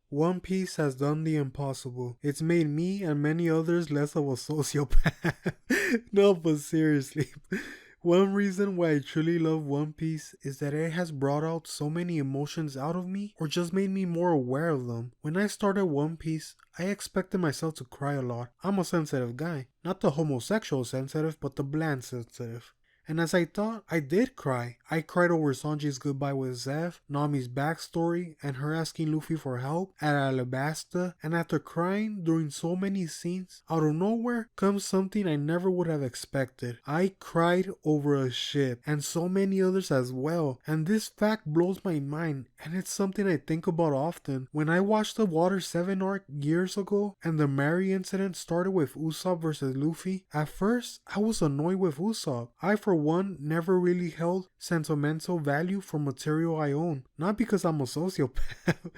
One Piece has done the impossible. It's made me and many others less of a sociopath. No, but seriously. One reason why I truly love One Piece is that it has brought out so many emotions out of me or just made me more aware of them. When I started One Piece, I expected myself to cry a lot. I'm a sensitive guy. Not the homosexual sensitive, but the bland sensitive. And as I thought, I did cry. I cried over Sanji's goodbye with Zeff, Nami's backstory, and her asking Luffy for help at Alabasta. And after crying during so many scenes, out of nowhere comes something I never would have expected. I cried over a ship, and so many others as well. And this fact blows my mind, and it's something I think about often. When I watched the Water 7 arc years ago, and the Mary incident started with Usopp versus Luffy, at first I was annoyed with Usopp. I for one never really held sentimental value for material I own. Not because I'm a sociopath.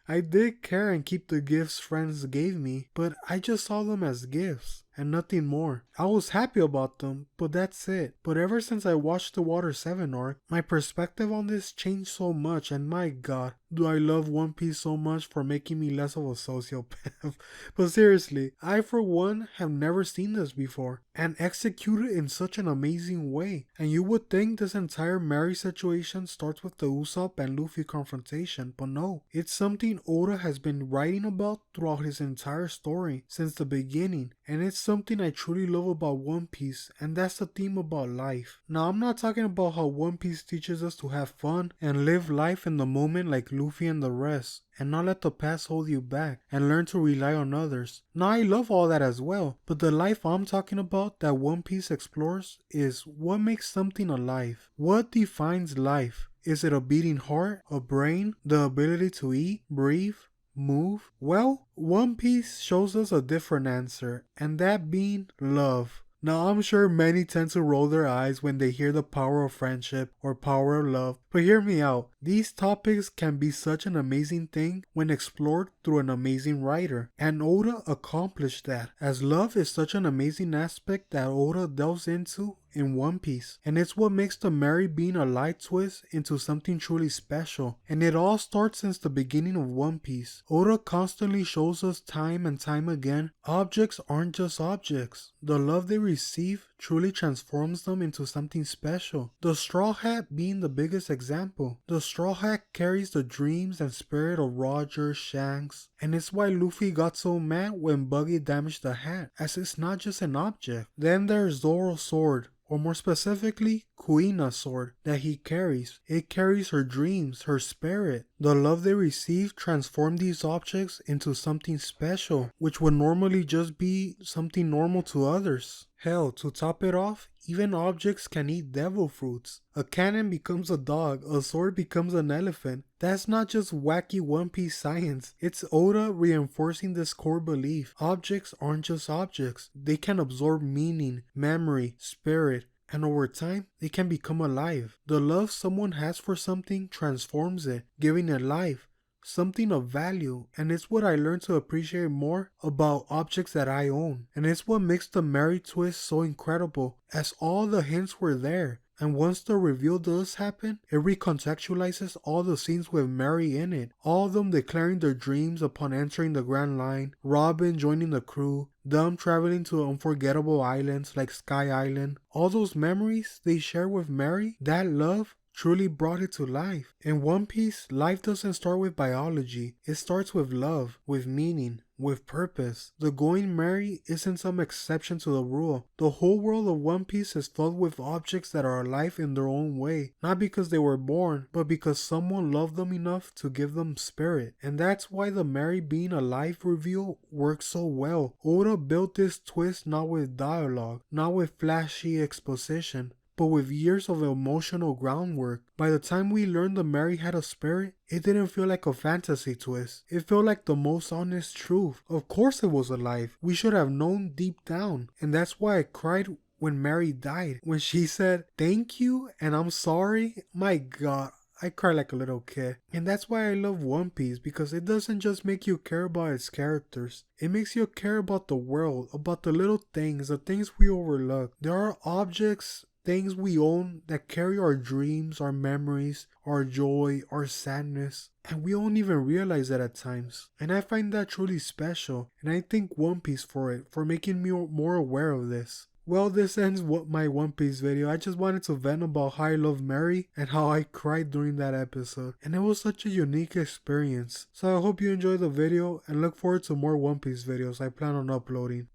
I did care and keep the gifts friends gave me, but I just saw them as gifts and nothing more. I was happy about them, but that's it. But ever since I watched the Water 7 arc, my perspective on this changed so much, and my god, do I love One Piece so much for making me less of a sociopath. But seriously, I for one have never seen this before, and executed in such an amazing way. And you would think this entire Mary situation starts with the Usopp and Luffy confrontation, but no. It's something Oda has been writing about throughout his entire story since the beginning, and it's something I truly love about One Piece, and that's the theme about life. Now, I'm not talking about how One Piece teaches us to have fun and live life in the moment like Luffy and the rest, and not let the past hold you back, and learn to rely on others. Now, I love all that as well, but the life I'm talking about that One Piece explores is what makes something alive. What defines life? Is it a beating heart, a brain, the ability to eat, breathe, move? Well, One Piece shows us a different answer, and that being love. Now, I'm sure many tend to roll their eyes when they hear the power of friendship or power of love, but hear me out. These topics can be such an amazing thing when explored through an amazing writer, and Oda accomplished that, as love is such an amazing aspect that Oda delves into in One Piece, and it's what makes the Mary being a light twist into something truly special. And it all starts since the beginning of One Piece. Oda constantly shows us time and time again, objects aren't just objects. The love they receive truly transforms them into something special. The Straw Hat being the biggest example. The Straw Hat carries the dreams and spirit of Roger, Shanks, and it's why Luffy got so mad when Buggy damaged the hat, as it's not just an object. Then there's Zoro's sword, or more specifically, Kuina's sword that he carries. It carries her dreams, her spirit. The love they receive transform these objects into something special, which would normally just be something normal to others. Hell, to top it off, even objects can eat devil fruits. A cannon becomes a dog, a sword becomes an elephant. That's not just wacky One Piece science, it's Oda reinforcing this core belief. Objects aren't just objects, they can absorb meaning, memory, spirit, and over time, they can become alive. The love someone has for something transforms it, giving it life, something of value, and it's what I learned to appreciate more about objects that I own. And it's what makes the Mary twist so incredible, as all the hints were there. And once the reveal does happen, it recontextualizes all the scenes with Mary in it. All of them declaring their dreams upon entering the Grand Line, Robin joining the crew, them traveling to unforgettable islands like Sky Island. All those memories they share with Mary, that love, truly brought it to life. In One Piece, life doesn't start with biology. It starts with love, with meaning, with purpose. The Going Merry isn't some exception to the rule. The whole world of One Piece is filled with objects that are alive in their own way. Not because they were born, but because someone loved them enough to give them spirit. And that's why the Mary being alive reveal works so well. Oda built this twist not with dialogue, not with flashy exposition, but with years of emotional groundwork. By the time we learned the Mary had a spirit, it didn't feel like a fantasy twist. It felt like the most honest truth. Of course it was alive. We should have known deep down. And that's why I cried when Mary died. When she said, "Thank you and I'm sorry." My god, I cry like a little kid. And that's why I love One Piece, because it doesn't just make you care about its characters. It makes you care about the world, about the little things, the things we overlook. There are objects things we own that carry our dreams, our memories, our joy, our sadness, and we don't even realize that at times. And I find that truly special, and I thank One Piece for it, for making me more aware of this. Well, this ends my One Piece video. I just wanted to vent about how I love Mary and how I cried during that episode. And it was such a unique experience. So I hope you enjoyed the video and look forward to more One Piece videos I plan on uploading.